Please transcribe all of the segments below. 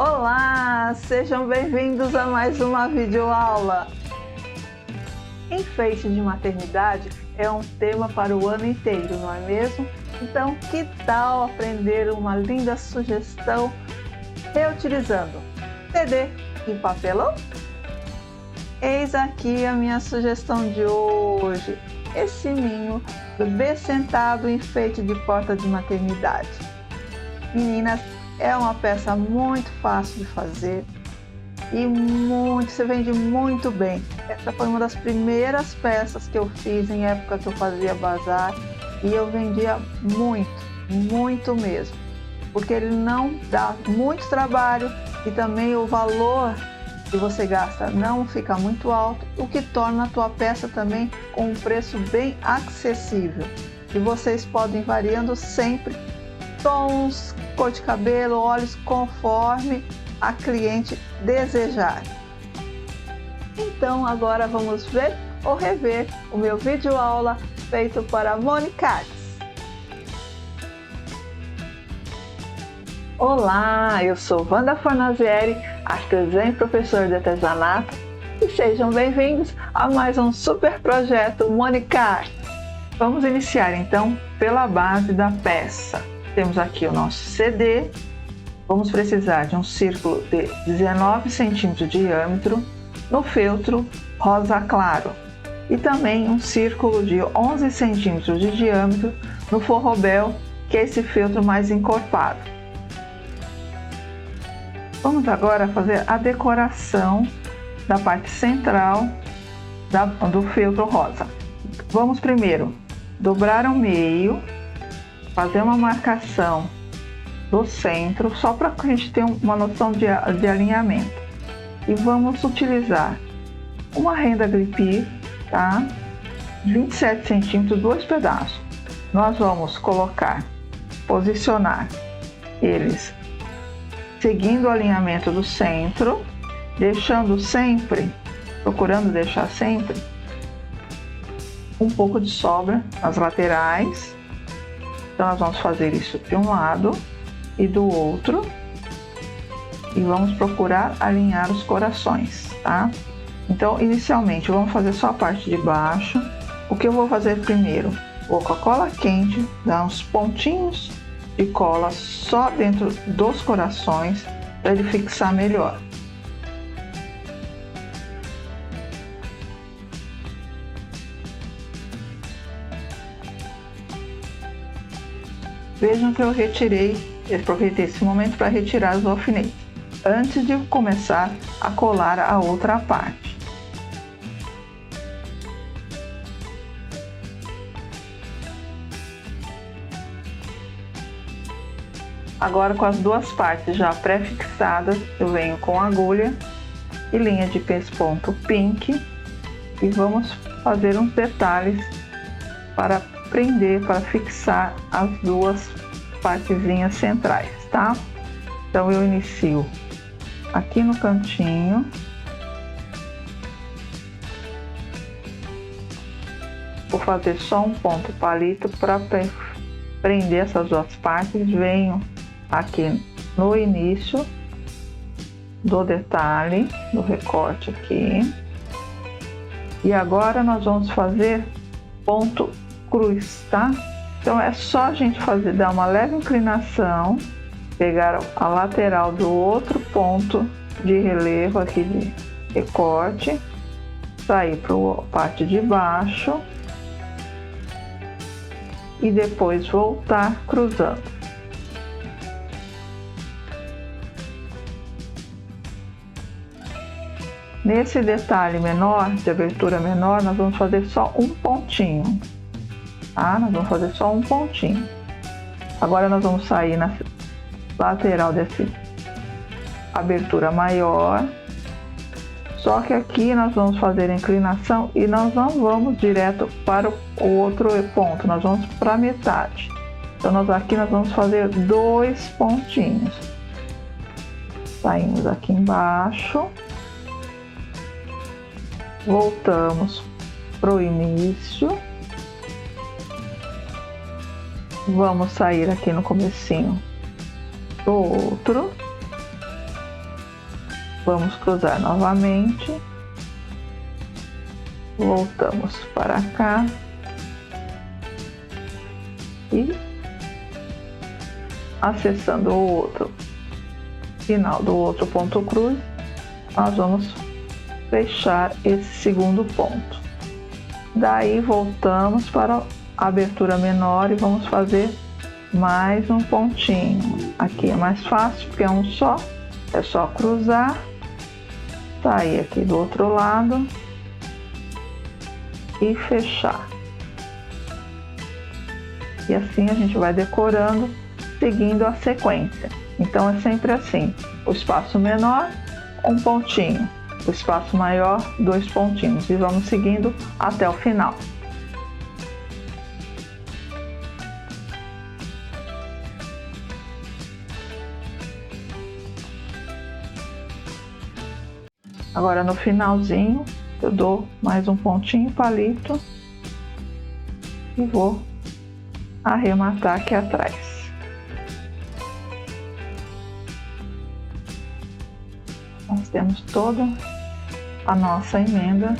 Olá, sejam bem-vindos a mais uma videoaula. Enfeite de maternidade é um tema para o ano inteiro, não é mesmo? Então, que tal aprender uma linda sugestão reutilizando CD e papelão? Eis aqui a minha sugestão de hoje, esse ninho bebê sentado enfeite de porta de maternidade. Meninas, é uma peça muito fácil de fazer e se vende muito bem. Essa foi uma das primeiras peças que eu fiz em época que eu fazia bazar e eu vendia muito mesmo, porque ele não dá muito trabalho e também o valor que você gasta não fica muito alto, o que torna a tua peça também com um preço bem acessível. E vocês podem ir variando sempre tons, cor de cabelo, olhos, conforme a cliente desejar. Então agora vamos ver ou rever o meu vídeo aula feito para Monicards. Olá, eu sou Wanda Fornazieri, artesã e professora de artesanato, e sejam bem-vindos a mais um super projeto Monicards. Vamos iniciar então pela base da peça. Temos aqui o nosso CD, vamos precisar de um círculo de 19 centímetros de diâmetro no feltro rosa claro e também um círculo de 11 centímetros de diâmetro no forrobel, que é esse feltro mais encorpado. Vamos agora fazer a decoração da parte central do feltro rosa. Vamos primeiro dobrar ao meio, fazer uma marcação do centro, só para a gente ter uma noção de alinhamento. E vamos utilizar uma renda gripe, tá? 27 centímetros, 2 pedaços. Nós vamos posicionar eles seguindo o alinhamento do centro, procurando deixar sempre um pouco de sobra nas laterais. Então nós vamos fazer isso de um lado e do outro e vamos procurar alinhar os corações, tá? Então inicialmente vamos fazer só a parte de baixo. O que eu vou fazer primeiro? Vou com a cola quente dar uns pontinhos de cola só dentro dos corações para ele fixar melhor. Vejam que eu aproveitei esse momento para retirar os alfinetes, antes de começar a colar a outra parte. Agora, com as duas partes já pré-fixadas, eu venho com agulha e linha de pesponto pink e vamos fazer uns detalhes para prender, para fixar as duas partezinhas centrais, tá? Então eu inicio aqui no cantinho, vou fazer só um ponto palito para prender essas duas partes. Venho aqui no início do detalhe, do recorte aqui, e agora nós vamos fazer ponto cruz, tá? Então é só a gente dar uma leve inclinação, pegar a lateral do outro ponto de relevo aqui de recorte, sair para a parte de baixo e depois voltar cruzando. Nesse detalhe menor, de abertura menor, nós vamos fazer só um pontinho. Tá? Nós vamos fazer só um pontinho. Agora nós vamos sair na lateral dessa abertura maior. Só que aqui nós vamos fazer a inclinação e nós não vamos direto para o outro ponto, nós vamos para a metade. Então aqui nós vamos fazer 2 pontinhos. Saímos aqui embaixo. Voltamos para o início. Vamos sair aqui no comecinho do outro Vamos cruzar novamente. Voltamos para cá. E acessando o outro final do outro ponto cruz, nós vamos fechar esse segundo ponto. Daí voltamos para a abertura menor e vamos fazer mais um pontinho. Aqui é mais fácil porque é um só, é só cruzar, sair aqui do outro lado e fechar. E assim a gente vai decorando, seguindo a sequência. Então é sempre assim: o espaço menor, um pontinho, o espaço maior, 2 pontinhos, e vamos seguindo até o final. Agora no finalzinho eu dou mais um pontinho palito e vou arrematar aqui atrás. Nós temos toda a nossa emenda,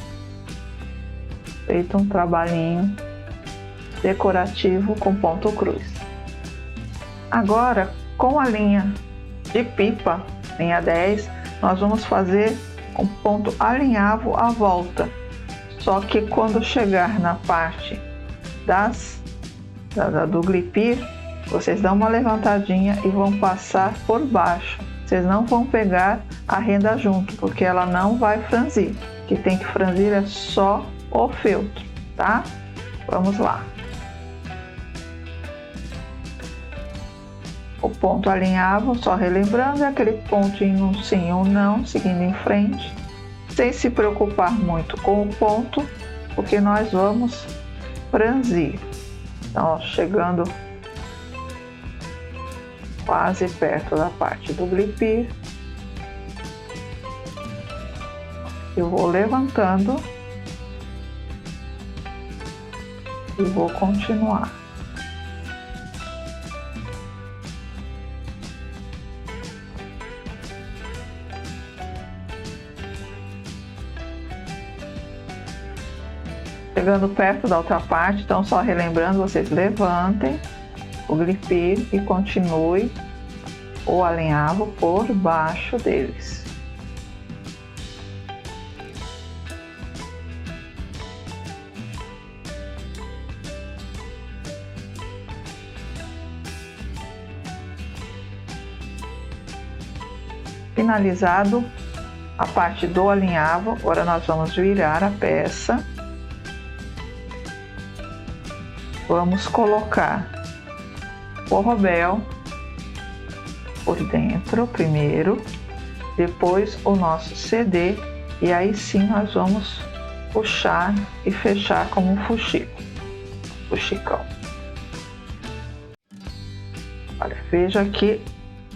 feito um trabalhinho decorativo com ponto cruz. Agora, com a linha de pipa, linha 10, nós vamos fazer um ponto alinhavo à volta. Só que quando chegar na parte do glipir, vocês dão uma levantadinha e vão passar por baixo. Vocês não vão pegar a renda junto, porque ela não vai franzir. O que tem que franzir é só o feltro, tá? Vamos lá. O ponto alinhavo, só relembrando, é aquele pontinho um sim ou não, seguindo em frente, sem se preocupar muito com o ponto, porque nós vamos franzir. Então, ó, chegando quase perto da parte do glipir, eu vou levantando e vou continuar. Chegando perto da outra parte, então só relembrando, vocês levantem o glipir e continue o alinhavo por baixo deles. Finalizado a parte do alinhavo, agora nós vamos virar a peça. Vamos colocar o robel por dentro primeiro, depois o nosso CD, e aí sim nós vamos puxar e fechar como um fuxicão. Olha, veja que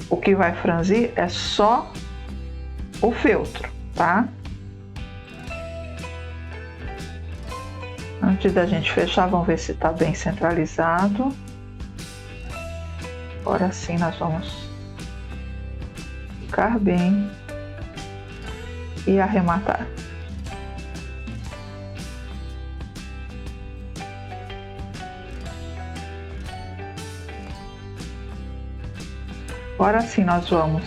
o que vai franzir é só o feltro, tá? Antes da gente fechar, vamos ver se está bem centralizado. Agora sim nós vamos ficar bem e arrematar. Agora sim nós vamos,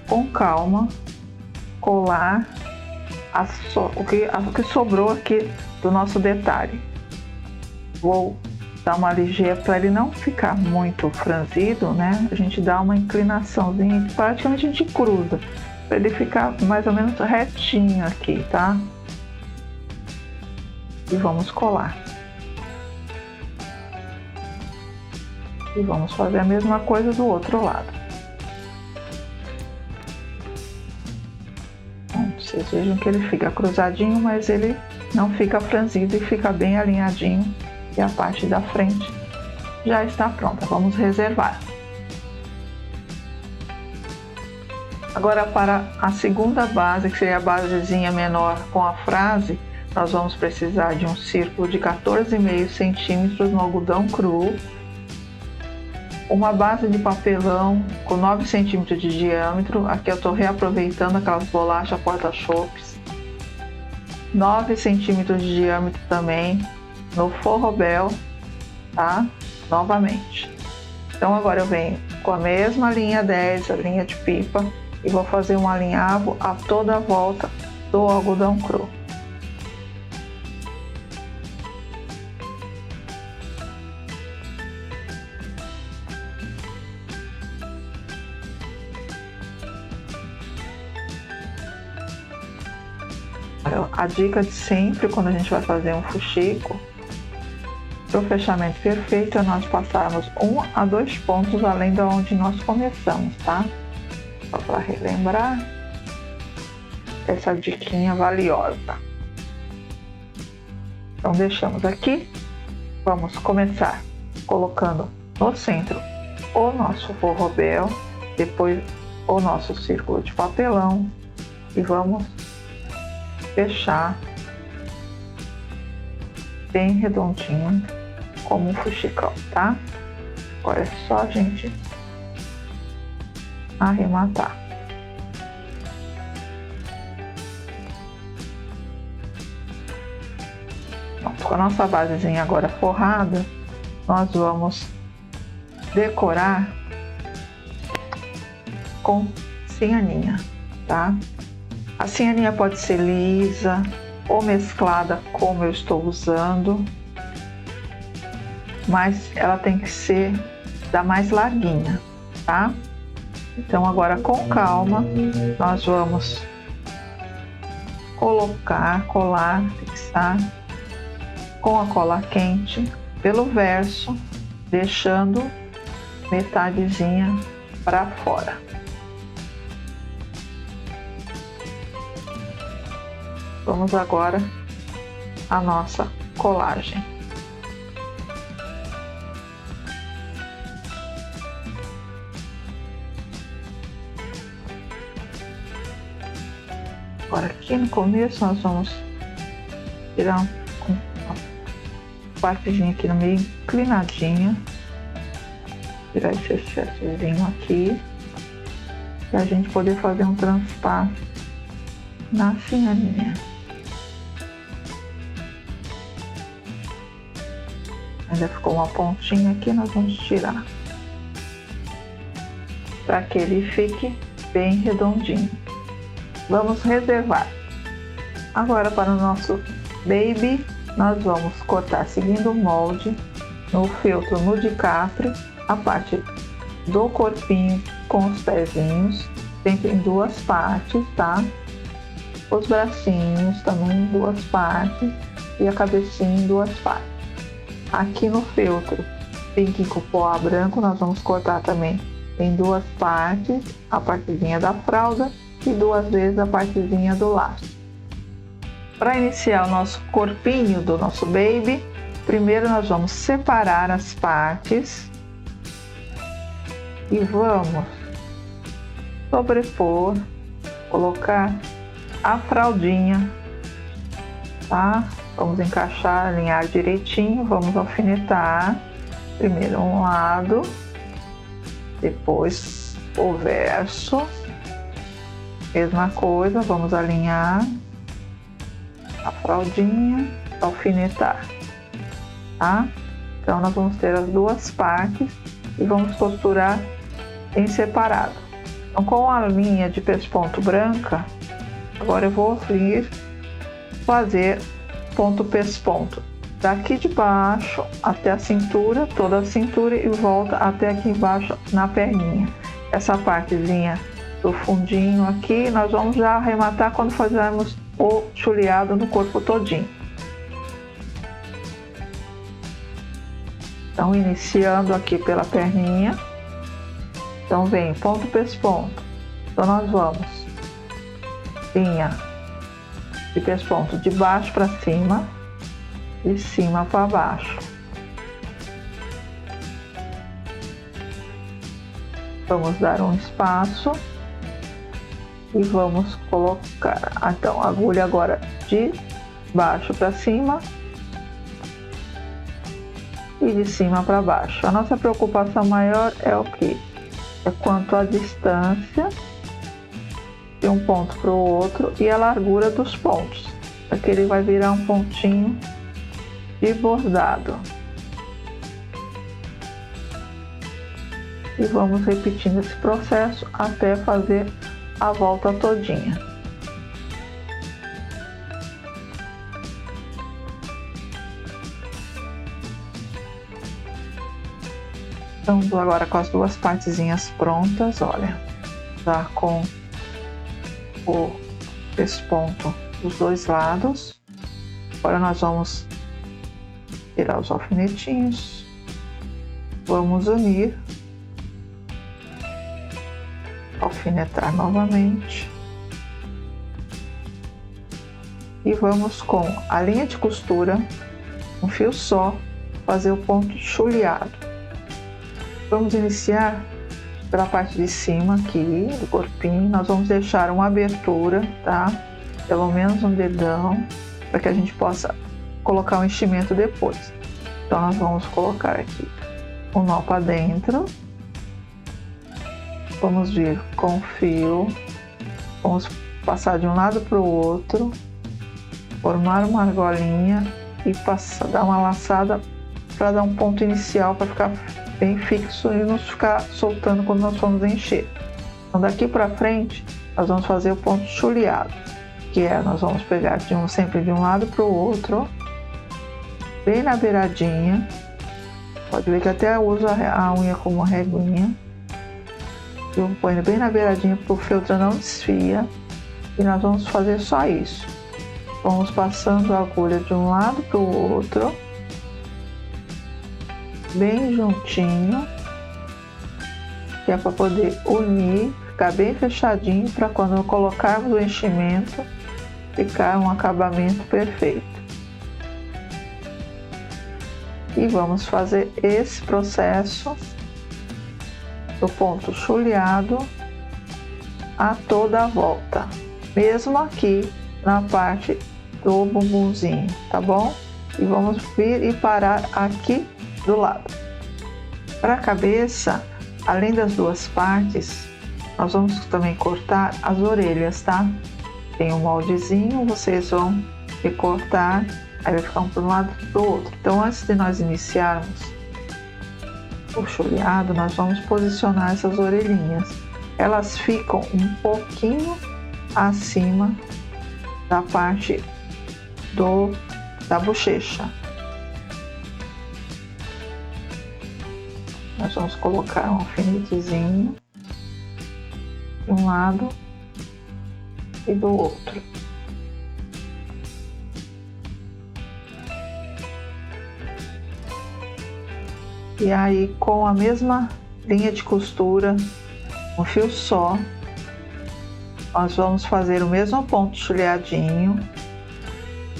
com calma, colar o que sobrou aqui do nosso detalhe. Vou dar uma ligeira para ele não ficar muito franzido, né? A gente dá uma inclinaçãozinha, praticamente a gente cruza, para ele ficar mais ou menos retinho aqui, tá? E vamos colar. E vamos fazer a mesma coisa do outro lado. Vocês vejam que ele fica cruzadinho, mas ele não fica franzido e fica bem alinhadinho. E a parte da frente já está pronta. Vamos reservar. Agora, para a segunda base, que seria a basezinha menor com a frase, nós vamos precisar de um círculo de 14,5 centímetros no algodão cru. uma base de papelão com 9 centímetros de diâmetro. Aqui eu estou reaproveitando aquelas bolachas porta-chopes. 9 centímetros de diâmetro também no forrobel, tá? Novamente. Então agora eu venho com a mesma linha 10, a linha de pipa, e vou fazer um alinhavo a toda a volta do algodão cru. A dica de sempre quando a gente vai fazer um fuxico, para o fechamento perfeito, é nós passarmos 1 a 2 pontos além de onde nós começamos, tá? Só para relembrar essa diquinha valiosa. Então deixamos aqui, vamos começar colocando no centro o nosso forrobel, depois o nosso círculo de papelão e vamos fechar bem redondinho como um fuxicão, tá? Agora é só a gente arrematar. Pronto, com a nossa basezinha agora forrada, nós vamos decorar com cianinha, tá? A cianinha pode ser lisa ou mesclada, como eu estou usando, mas ela tem que ser da mais larguinha, tá? Então agora com calma nós vamos colocar, colar, fixar com a cola quente pelo verso, deixando metadezinha para fora. Vamos agora à nossa colagem. Agora aqui no começo nós vamos tirar uma partezinha aqui no meio inclinadinha, tirar esse excessozinho aqui, para a gente poder fazer um transpasso na cianinha. Ainda ficou uma pontinha aqui, nós vamos tirar para que ele fique bem redondinho. Vamos reservar. Agora para o nosso baby, nós vamos cortar seguindo o molde no feltro no de capri, a parte do corpinho com os pezinhos, sempre em 2 partes, tá? Os bracinhos também em 2 partes e a cabecinha em 2 partes. Aqui no feltro pink com poá branco, nós vamos cortar também em 2 partes a partezinha da fralda e 2 vezes a partezinha do laço. Para iniciar o nosso corpinho do nosso baby, primeiro nós vamos separar as partes e vamos sobrepor, colocar a fraldinha, tá? Vamos encaixar, alinhar direitinho, vamos alfinetar primeiro um lado, depois o verso. Mesma coisa, vamos alinhar a fraldinha, alfinetar, tá? Então nós vamos ter as 2 partes e vamos costurar em separado. Então com a linha de pesponto branca, agora eu vou vir fazer ponto pesponto daqui de baixo até a cintura, toda a cintura, e volta até aqui embaixo na perninha. Essa partezinha do fundinho aqui, nós vamos já arrematar quando fazermos o chuleado no corpo todinho. Então, iniciando aqui pela perninha, então vem ponto pesponto. Então, nós vamos linha de pesponto de baixo para cima, de cima para baixo. Vamos dar um espaço e vamos colocar, então, a agulha agora de baixo para cima e de cima para baixo. A nossa preocupação maior é o que? É quanto à distância de um ponto para o outro e a largura dos pontos. Aqui ele vai virar um pontinho de bordado. E vamos repetindo esse processo até fazer a volta todinha. Estamos agora com as duas partezinhas prontas, olha, já com o pesponto dos dois lados. Agora nós vamos tirar os alfinetinhos, vamos unir, alfinetar novamente e vamos com a linha de costura, um fio só, fazer o ponto chuleado. Vamos iniciar pela parte de cima aqui do corpinho, nós vamos deixar uma abertura, tá? Pelo menos um dedão, para que a gente possa colocar o enchimento depois. Então nós vamos colocar aqui um nó para dentro, vamos vir com o fio, vamos passar de um lado para o outro, formar uma argolinha e dar uma laçada para dar um ponto inicial, para ficar bem fixo e não ficar soltando quando nós formos encher. Então daqui para frente nós vamos fazer o ponto chuleado, que é, nós vamos pegar sempre de um lado para o outro, bem na beiradinha, pode ver que até eu uso a unha como reguinha, eu ponho bem na beiradinha para o feltro não desfia, e nós vamos fazer só isso. Vamos passando a agulha de um lado para o outro, bem juntinho, que é para poder unir, ficar bem fechadinho, para quando colocarmos o enchimento ficar um acabamento perfeito. E vamos fazer esse processo do ponto chuleado a toda a volta, mesmo aqui na parte do bumbumzinho, tá bom? E vamos vir e parar aqui do lado. Para a cabeça, além das duas partes, nós vamos também cortar as orelhas, tá? Tem um moldezinho, vocês vão recortar, aí vai ficar um para um lado e para o outro. Então, antes de nós iniciarmos o chuleado, nós vamos posicionar essas orelhinhas. Elas ficam um pouquinho acima da parte da bochecha. Nós vamos colocar um alfinetezinho de um lado e do outro. E aí, com a mesma linha de costura, um fio só, nós vamos fazer o mesmo ponto chuleadinho,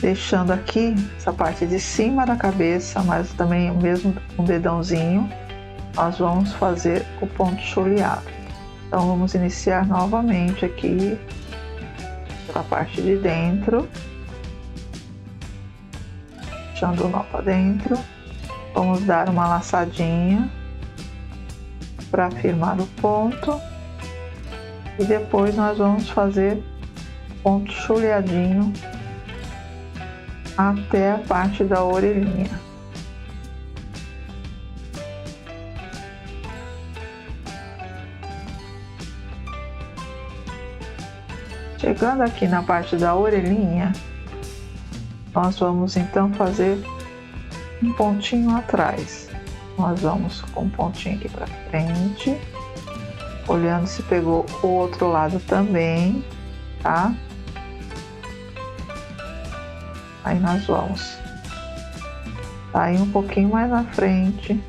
deixando aqui essa parte de cima da cabeça, mas também o mesmo um dedãozinho, nós vamos fazer o ponto chuleado. Então vamos iniciar novamente aqui pela parte de dentro, deixando o nó para dentro, vamos dar uma laçadinha para firmar o ponto e depois nós vamos fazer ponto chuleadinho até a parte da orelhinha. Chegando aqui na parte da orelhinha, nós vamos então fazer um pontinho atrás. Nós vamos com um pontinho aqui para frente, olhando se pegou o outro lado também, tá? Aí nós vamos sair um pouquinho mais na frente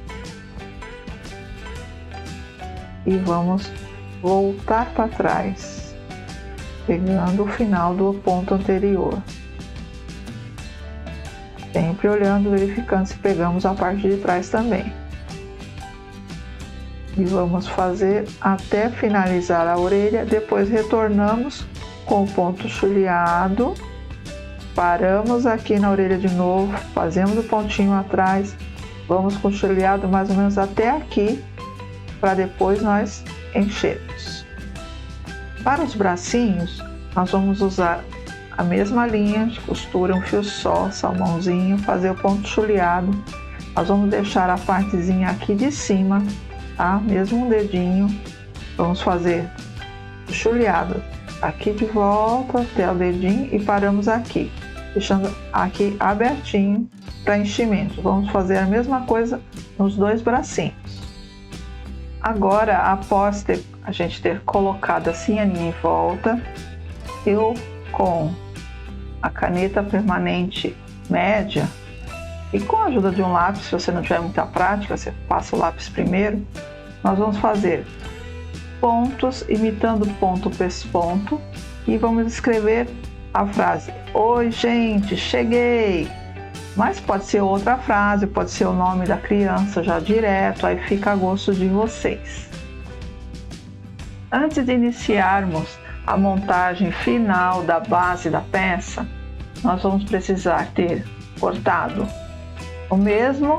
e vamos voltar para trás, pegando o final do ponto anterior. Sempre olhando, verificando se pegamos a parte de trás também. E vamos fazer até finalizar a orelha, depois retornamos com o ponto chuleado, paramos aqui na orelha de novo, fazemos o pontinho atrás Vamos com o chuleado mais ou menos até aqui, para depois nós enchermos. Para os bracinhos, nós vamos usar a mesma linha de costura, um fio só, salmãozinho, fazer o ponto chuleado. Nós vamos deixar a partezinha aqui de cima, tá? Mesmo um dedinho. Vamos fazer o chuleado aqui de volta até o dedinho e paramos aqui, deixando aqui abertinho para enchimento. Vamos fazer a mesma coisa nos dois bracinhos. Agora, após a gente ter colocado assim a linha em volta, eu com a caneta permanente média e com a ajuda de um lápis, se você não tiver muita prática, você passa o lápis primeiro, nós vamos fazer pontos imitando ponto pesponto e vamos escrever a frase: "Oi gente, cheguei!" Mas pode ser outra frase, pode ser o nome da criança já direto, aí fica a gosto de vocês. Antes de iniciarmos a montagem final da base da peça, nós vamos precisar ter cortado o mesmo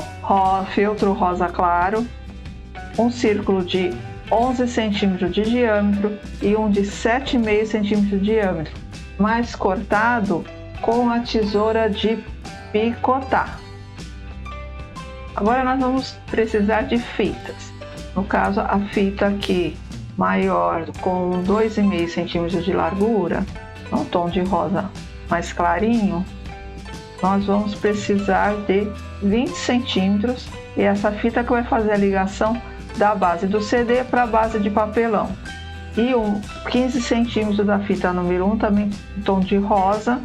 feltro rosa claro, um círculo de 11 centímetros de diâmetro e um de 7,5 centímetros de diâmetro, mas cortado com a tesoura de picotar. Agora nós vamos precisar de fitas. No caso, a fita aqui maior com 2,5 centímetros de largura, no tom de rosa mais clarinho, nós vamos precisar de 20 centímetros e essa fita que vai fazer a ligação da base do CD para a base de papelão. E 15 centímetros da fita número 1, também em tom de rosa,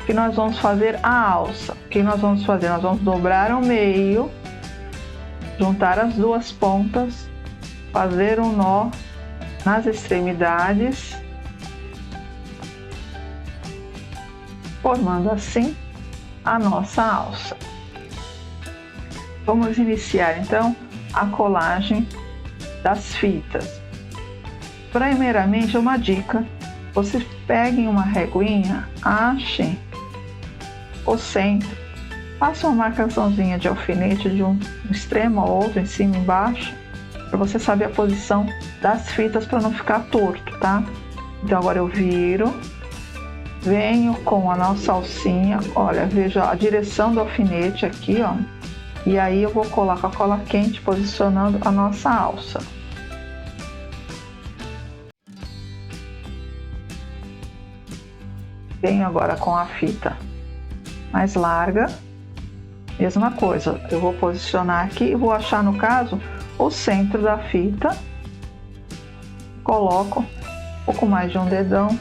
que nós vamos fazer a alça. O que nós vamos fazer? Nós vamos dobrar ao meio, juntar as duas pontas, fazer um nó nas extremidades, formando assim a nossa alça. Vamos iniciar então a colagem das fitas. Primeiramente, uma dica: vocês peguem uma reguinha, achem o centro, façam uma marcaçãozinha de alfinete de um extremo ao outro, em cima e embaixo, para você saber a posição das fitas para não ficar torto, tá? Então agora eu viro, venho com a nossa alcinha, olha, veja a direção do alfinete aqui, ó, e aí eu vou colar com a cola quente, posicionando a nossa alça. Venho agora com a fita mais larga, mesma coisa, eu vou posicionar aqui e vou achar, no caso, o centro da fita, coloco um pouco mais de um dedão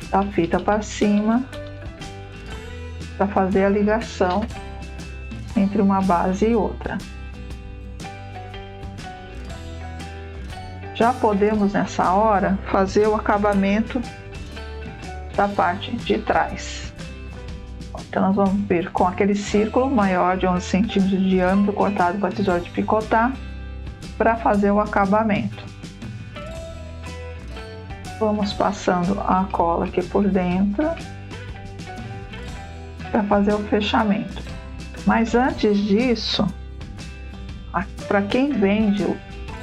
da fita para cima, para fazer a ligação entre uma base e outra. Já podemos nessa hora fazer o acabamento da parte de trás. Então nós vamos vir com aquele círculo maior de 11 centímetros de diâmetro, cortado com a tesoura de picotar, para fazer o acabamento. Vamos passando a cola aqui por dentro para fazer o fechamento. Mas antes disso, para quem vende,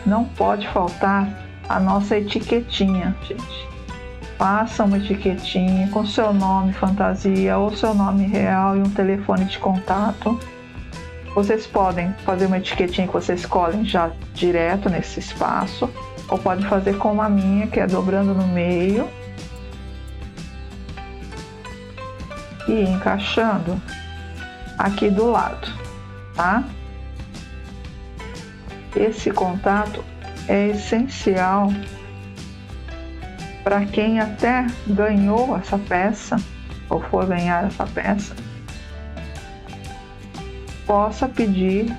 não pode faltar a nossa etiquetinha, gente. Faça uma etiquetinha com seu nome fantasia ou seu nome real e um telefone de contato. Vocês podem fazer uma etiquetinha que vocês colhem já direto nesse espaço, ou pode fazer como a minha, que é dobrando no meio e encaixando aqui do lado, tá? Esse contato é essencial para quem até ganhou essa peça ou for ganhar essa peça, possa pedir,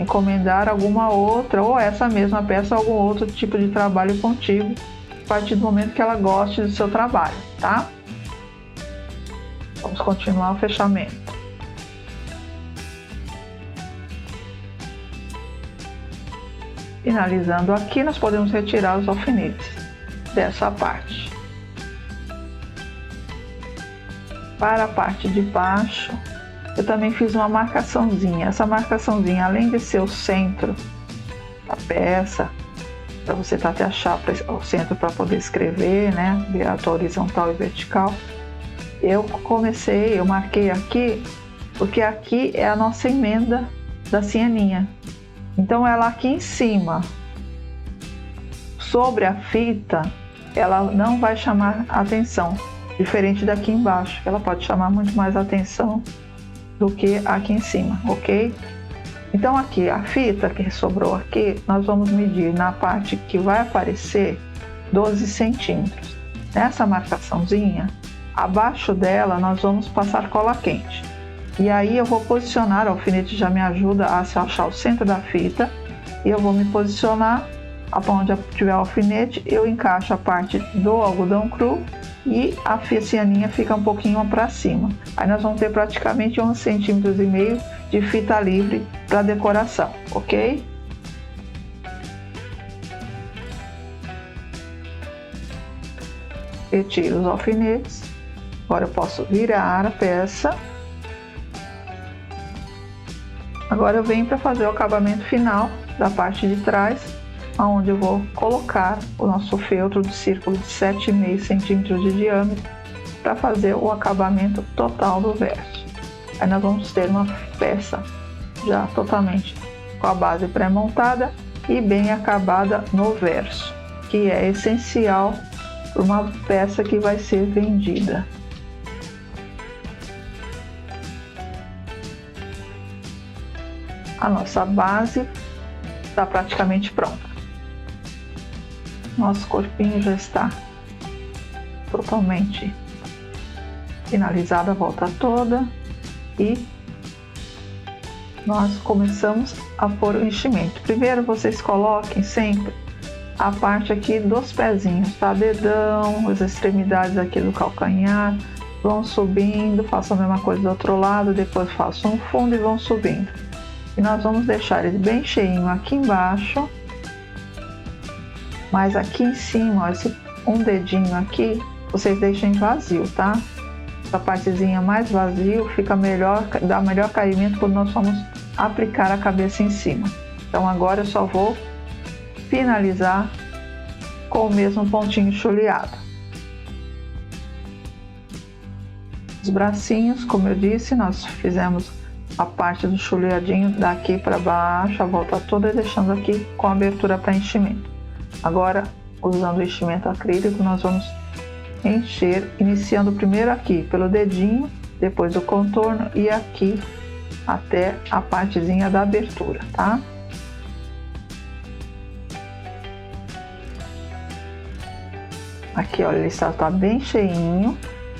encomendar alguma outra ou essa mesma peça, algum outro tipo de trabalho contigo, a partir do momento que ela goste do seu trabalho, tá? Vamos continuar o fechamento. Finalizando aqui, nós podemos retirar os alfinetes dessa parte. Para a parte de baixo, eu também fiz uma marcaçãozinha. Essa marcaçãozinha, além de ser o centro da peça, para você até achar o centro para poder escrever, né, a horizontal e vertical, eu marquei aqui, porque aqui é a nossa emenda da cianinha. Então ela aqui em cima, sobre a fita, ela não vai chamar atenção, diferente daqui embaixo, ela pode chamar muito mais atenção do que aqui em cima, ok? Então aqui, a fita que sobrou aqui, nós vamos medir na parte que vai aparecer 12 centímetros. Nessa marcaçãozinha, abaixo dela nós vamos passar cola quente. E aí eu vou posicionar, o alfinete já me ajuda a achar o centro da fita, e eu vou me posicionar, onde tiver o alfinete, eu encaixo a parte do algodão cru e a cianinha fica um pouquinho para cima. Aí nós vamos ter praticamente 11,5 centímetros de fita livre para decoração, ok? Retiro os alfinetes. Agora eu posso virar a peça. Agora eu venho para fazer o acabamento final da parte de trás, onde eu vou colocar o nosso feltro de círculo de 7,5 centímetros de diâmetro para fazer o acabamento total do verso. Aí nós vamos ter uma peça já totalmente com a base pré-montada e bem acabada no verso, que é essencial para uma peça que vai ser vendida. A nossa base está praticamente pronta. Nosso corpinho já está totalmente finalizado a volta toda e nós começamos a pôr o enchimento. Primeiro vocês coloquem sempre a parte aqui dos pezinhos, tá? Dedão, as extremidades aqui do calcanhar, vão subindo, façam a mesma coisa do outro lado, depois façam um fundo e vão subindo. E nós vamos deixar ele bem cheinho aqui embaixo, mas aqui em cima, ó, esse um dedinho aqui, vocês deixem vazio, tá? Essa partezinha mais vazio fica melhor, dá melhor caimento quando nós vamos aplicar a cabeça em cima. Então agora eu só vou finalizar com o mesmo pontinho chuleado. Os bracinhos, como eu disse, nós fizemos a parte do chuleadinho daqui para baixo, a volta toda, deixando aqui com abertura para enchimento. Agora, usando o enchimento acrílico, nós vamos encher, iniciando primeiro aqui pelo dedinho, depois o contorno e aqui até a partezinha da abertura, tá? Aqui, olha, ele está bem cheinho,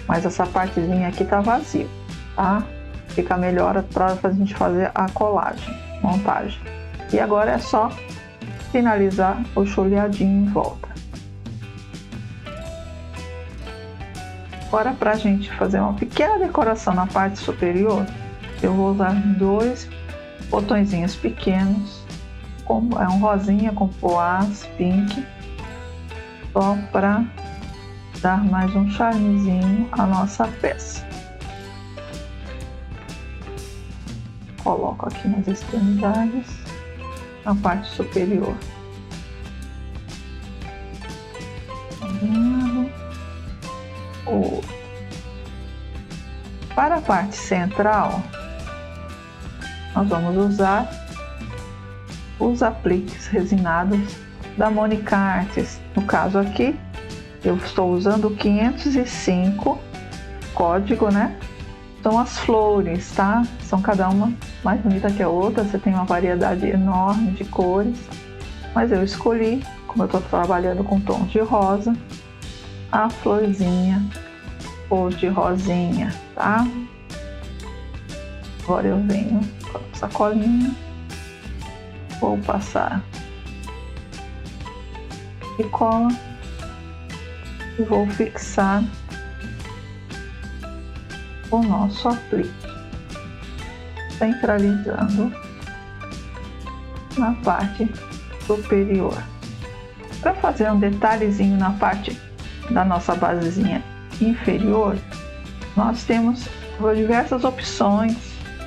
mas essa partezinha aqui tá vazio, tá? Fica melhor para a gente fazer a colagem, montagem. E agora é só finalizar o chuleadinho em volta. Agora, para a gente fazer uma pequena decoração na parte superior, eu vou usar 2 botõezinhos pequenos, é um rosinha com poás pink, só para dar mais um charmezinho à nossa peça. Coloco aqui nas extremidades, na parte superior. Para a parte central, nós vamos usar os apliques resinados da Mônica Artes. No caso aqui, eu estou usando o 505 código, né? São as flores, tá? São cada uma mais bonita que a outra, você tem uma variedade enorme de cores, mas eu escolhi, como eu estou trabalhando com tons de rosa, a florzinha ou de rosinha, tá? Agora eu venho com a sacolinha, vou passar e cola e vou fixar o nosso aplique, centralizando na parte superior. Para fazer um detalhezinho na parte da nossa basezinha inferior, nós temos diversas opções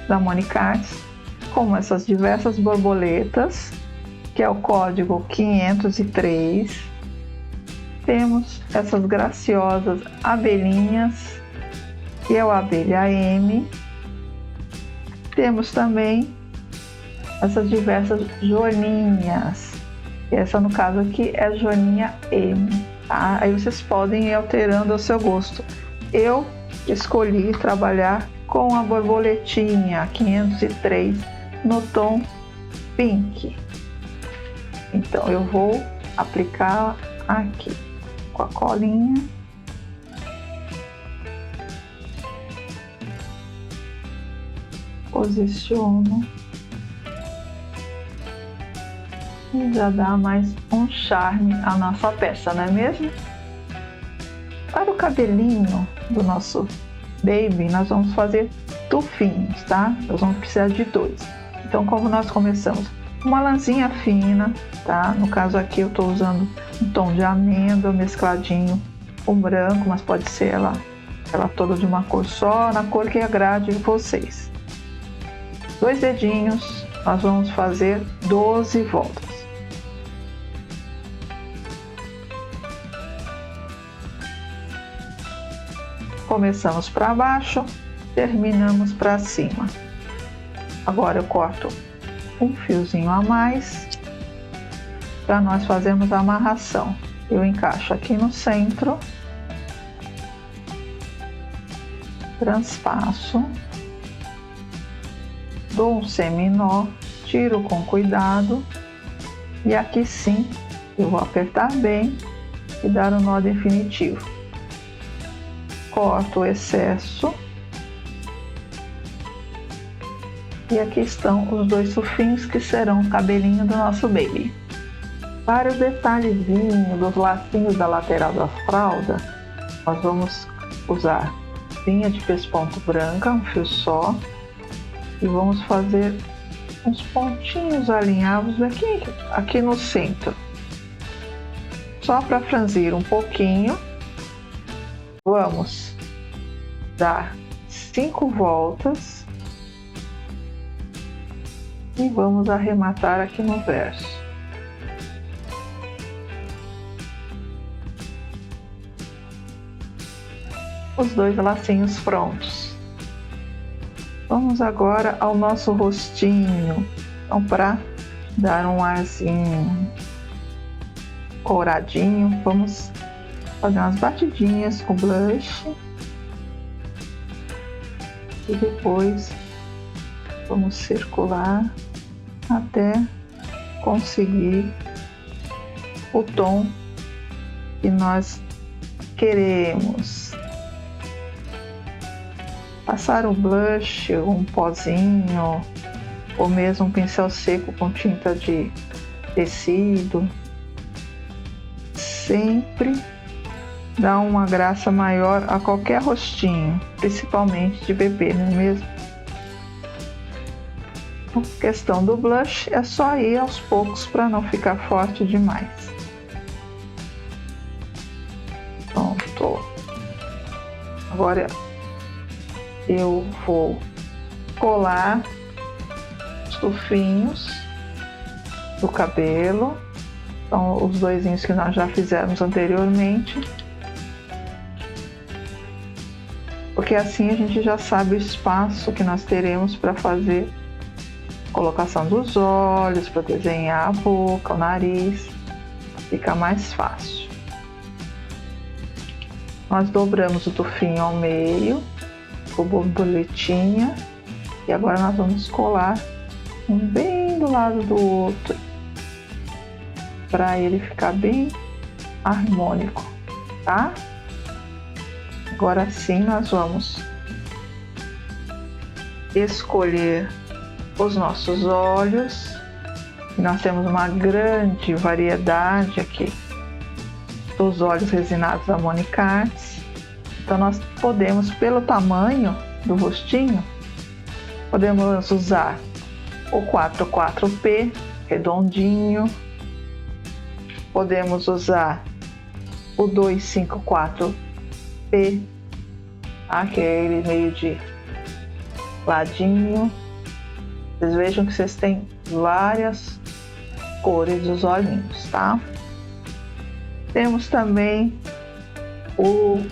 da Monicards, como essas diversas borboletas, que é o código 503. Temos essas graciosas abelhinhas, que é o abelha M. Temos também essas diversas joaninhas. Essa, no caso aqui, é a joaninha M, tá? Aí vocês podem ir alterando ao seu gosto. Eu escolhi trabalhar com a borboletinha 503 no tom pink. Então eu vou aplicar aqui com a colinha. Posiciono e já dá mais um charme à nossa peça, não é mesmo? Para o cabelinho do nosso baby, nós vamos fazer tufinhos, tá? Nós vamos precisar de 2. Então, como nós começamos? Uma lãzinha fina, tá? No caso aqui eu estou usando um tom de amêndoa mescladinho com branco, mas pode ser ela toda de uma cor só, na cor que agrade vocês. 2 dedinhos, nós vamos fazer 12 voltas. Começamos para baixo, terminamos para cima. Agora eu corto um fiozinho a mais para nós fazermos a amarração. Eu encaixo aqui no centro, transpasso, dou um seminó, tiro com cuidado e aqui sim eu vou apertar bem e dar o nó definitivo. Corto o excesso e aqui estão os 2 tufinhos que serão o cabelinho do nosso baby. Para o detalhezinho dos lacinhos da lateral da fralda, nós vamos usar linha de pesponto branca, um fio só, e vamos fazer uns pontinhos alinhados aqui no centro, só para franzir um pouquinho. Vamos dar 5 voltas e vamos arrematar aqui no verso. Os 2 lacinhos prontos. Vamos agora ao nosso rostinho. Então, para dar um arzinho couradinho, vamos fazer umas batidinhas com blush e depois vamos circular até conseguir o tom que nós queremos. Passar o blush, um pozinho ou mesmo um pincel seco com tinta de tecido sempre dá uma graça maior a qualquer rostinho, principalmente de bebê, não é mesmo? A questão do blush é só ir aos poucos para não ficar forte demais. Pronto. Agora eu vou colar os tufinhos do cabelo. Então, os 2 que nós já fizemos anteriormente. Porque assim a gente já sabe o espaço que nós teremos para fazer a colocação dos olhos, para desenhar a boca, o nariz, fica mais fácil. Nós dobramos o tufinho ao meio, com borboletinha, e agora nós vamos colar um bem do lado do outro, para ele ficar bem harmônico, tá? Agora sim nós vamos escolher os nossos olhos. E nós temos uma grande variedade aqui dos olhos resinados da Monicards. Então nós podemos, pelo tamanho do rostinho, podemos usar o 44P redondinho, podemos usar o 254P, tá? Que é ele meio de ladinho. Vocês vejam que vocês têm várias cores dos olhinhos, tá? Temos também o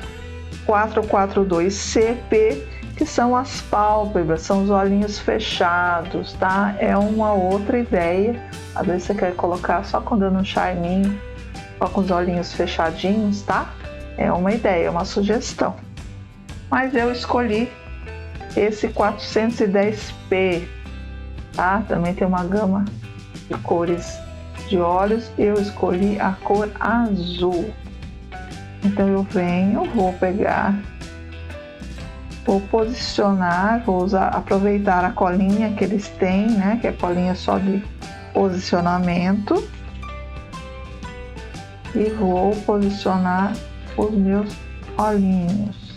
442CP, que são as pálpebras, são os olhinhos fechados, tá? É uma outra ideia. Às vezes você quer colocar só dando um charminho, só com os olhinhos fechadinhos, tá? É uma ideia, uma sugestão. Mas eu escolhi esse 410P, tá? Também tem uma gama de cores de olhos. Eu escolhi a cor azul. Então eu venho, vou pegar, vou posicionar, vou aproveitar a colinha que eles têm, né? Que é colinha só de posicionamento. E vou posicionar os meus olhinhos.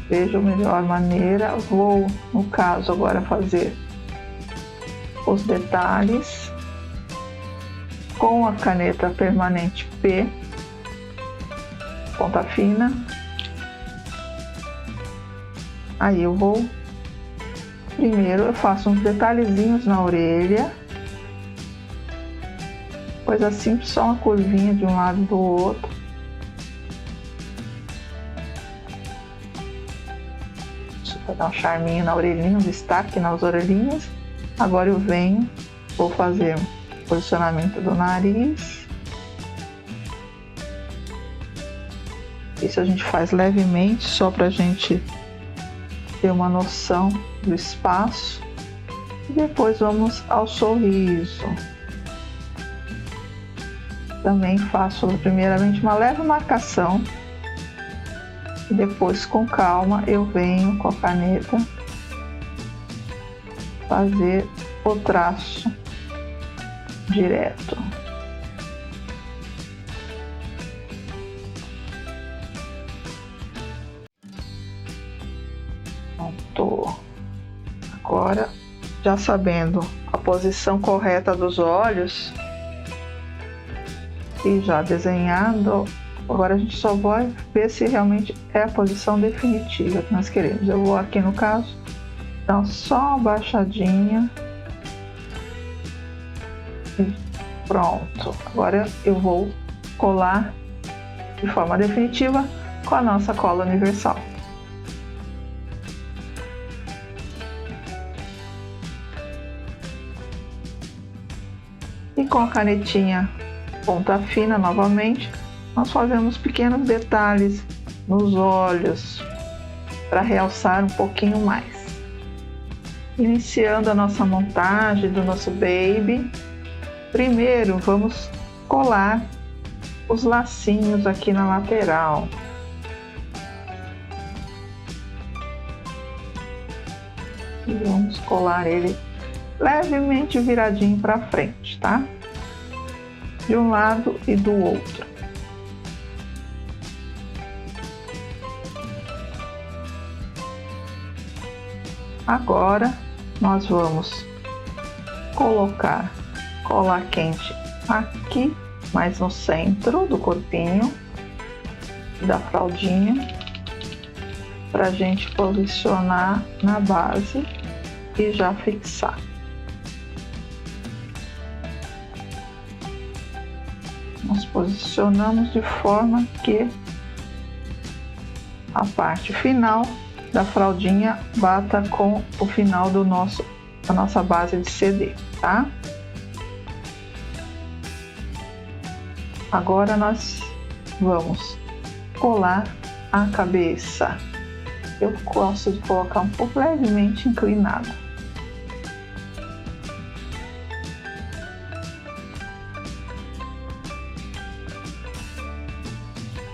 Veja a melhor maneira. Vou, no caso, agora fazer os detalhes com a caneta permanente P, ponta fina. Aí eu vou, primeiro eu faço uns detalhezinhos na orelha, coisa simples, só uma curvinha de um lado e do outro. Vou dar um charminho na orelhinha, um destaque nas orelhinhas. Agora eu venho, vou fazer o posicionamento do nariz. Isso a gente faz levemente, só pra gente ter uma noção do espaço. E depois vamos ao sorriso. Também faço primeiramente uma leve marcação. E depois, com calma, eu venho com a caneta fazer o traço direto. Pronto. Agora, já sabendo a posição correta dos olhos e já desenhando, agora a gente só vai ver se realmente é a posição definitiva que nós queremos. Eu vou aqui no caso, então só uma baixadinha e pronto. Agora eu vou colar de forma definitiva com a nossa cola universal. E com a canetinha ponta fina novamente, nós fazemos pequenos detalhes nos olhos para realçar um pouquinho mais. Iniciando a nossa montagem do nosso baby, primeiro vamos colar os lacinhos aqui na lateral. E vamos colar ele levemente viradinho para frente, tá? De um lado e do outro. Agora nós vamos colocar cola quente aqui, mais no centro do corpinho da fraldinha, para a gente posicionar na base e já fixar. Nós posicionamos de forma que a parte final da fraldinha bata com o final da nossa base de CD, tá? Agora nós vamos colar a cabeça. Eu gosto de colocar um pouco levemente inclinado.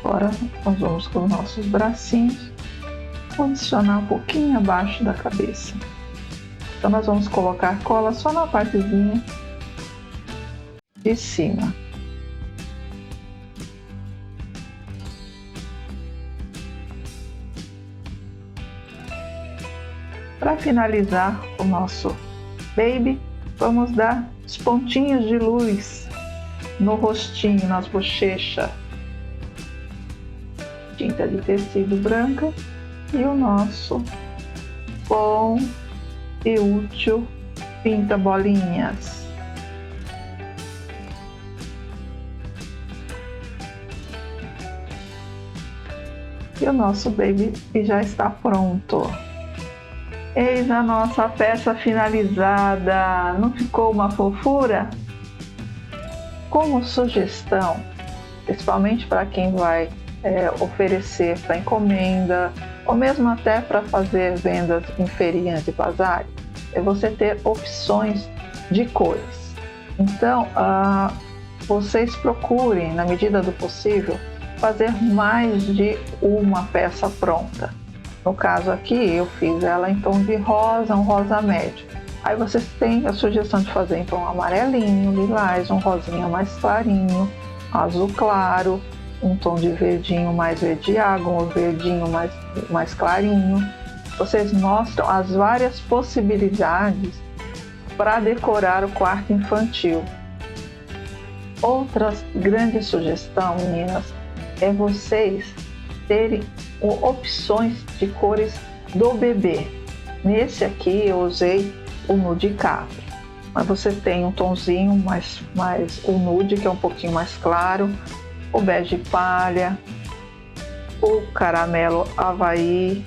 Agora nós vamos com os nossos bracinhos posicionar um pouquinho abaixo da cabeça. Então nós vamos colocar cola só na partezinha de cima. Para finalizar o nosso baby, vamos dar os pontinhos de luz no rostinho, nas bochechas. Tinta de tecido branca e o nosso bom e útil pinta bolinhas. E o nosso baby já está pronto. Eis a nossa peça finalizada. Não ficou uma fofura? Como sugestão, principalmente para quem vai oferecer para encomenda ou mesmo até para fazer vendas em feirinhas e bazares, é você ter opções de cores. Então, vocês procurem, na medida do possível, fazer mais de uma peça pronta. No caso aqui, eu fiz ela em tom de rosa, um rosa médio. Aí vocês têm a sugestão de fazer em tom amarelinho, lilás, um rosinha mais clarinho, azul claro, um tom de verdinho mais verde água, um verdinho mais clarinho. Vocês mostram as várias possibilidades para decorar o quarto infantil. Outra grande sugestão, meninas, é vocês terem opções de cores do bebê. Nesse aqui eu usei o nude capri, mas você tem um tonzinho mais o nude, que é um pouquinho mais claro, o bege palha, o caramelo havaí,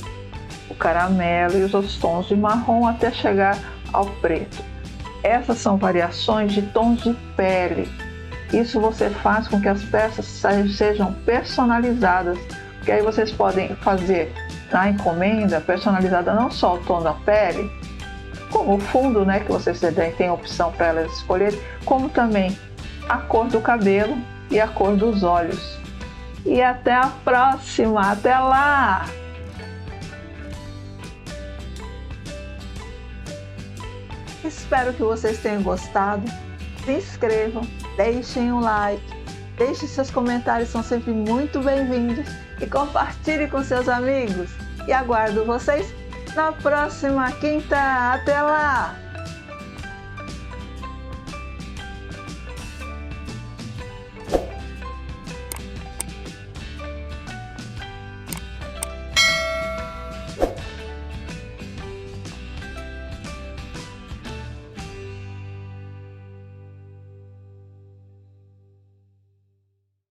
o caramelo e os outros tons de marrom até chegar ao preto. Essas são variações de tons de pele. Isso você faz com que as peças sejam personalizadas, porque aí vocês podem fazer na encomenda personalizada não só o tom da pele, como o fundo, né, que vocês têm opção para elas escolherem, como também a cor do cabelo e a cor dos olhos. E até a próxima, até lá! Espero que vocês tenham gostado. Se inscrevam, deixem um like, deixem seus comentários, são sempre muito bem-vindos, e compartilhe com seus amigos. E aguardo vocês na próxima quinta. Até lá!